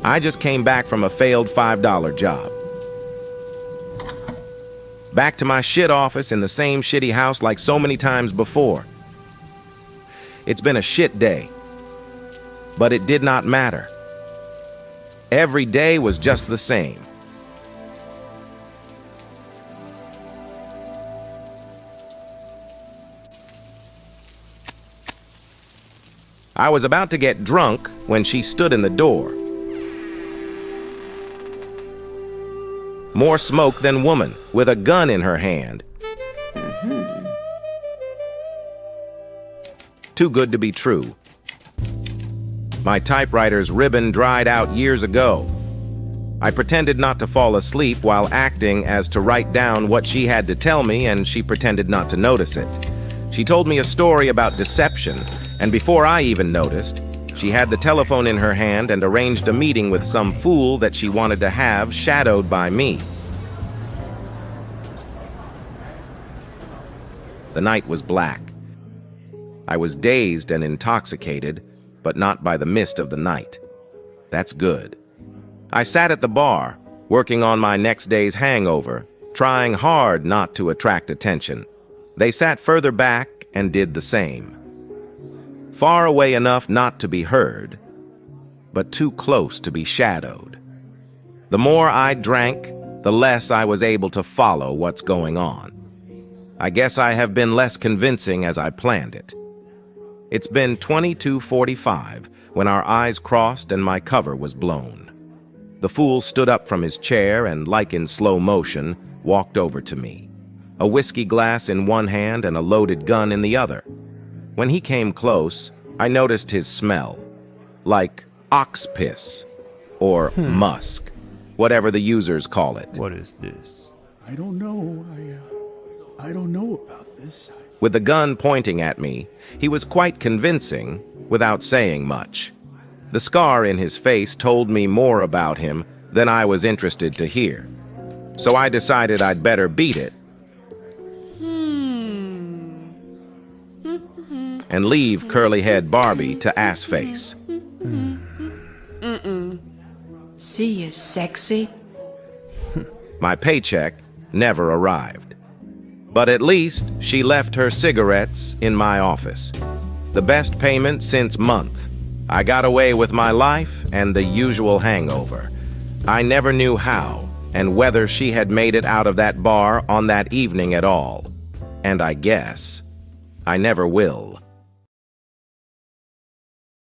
I just came back from a failed $5 job. Back to my shit office in the same shitty house like so many times before. It's been a shit day, but it did not matter. Every day was just the same. I was about to get drunk when she stood in the door. More smoke than woman, with a gun in her hand. Too good to be true. My typewriter's ribbon dried out years ago. I pretended not to fall asleep while acting as to write down what she had to tell me, and she pretended not to notice it. She told me a story about deception, and before I even noticed, she had the telephone in her hand and arranged a meeting with some fool that she wanted to have, shadowed by me. The night was black. I was dazed and intoxicated, but not by the mist of the night. That's good. I sat at the bar, working on my next day's hangover, trying hard not to attract attention. They sat further back and did the same. Far away enough not to be heard, but too close to be shadowed. The more I drank, the less I was able to follow what's going on. I guess I have been less convincing as I planned it. It's been 22:45 when our eyes crossed and my cover was blown. The fool stood up from his chair and, like in slow motion, walked over to me, a whiskey glass in one hand and a loaded gun in the other. When he came close, I noticed his smell, like ox piss or musk, whatever the users call it. What is this? I don't know. I don't know about this. With the gun pointing at me, he was quite convincing without saying much. The scar in his face told me more about him than I was interested to hear. So I decided I'd better beat it and leave curly-head Barbie to ass-face. See you, sexy. My paycheck never arrived. But at least she left her cigarettes in my office. The best payment since month. I got away with my life and the usual hangover. I never knew how and whether she had made it out of that bar on that evening at all. And I guess I never will.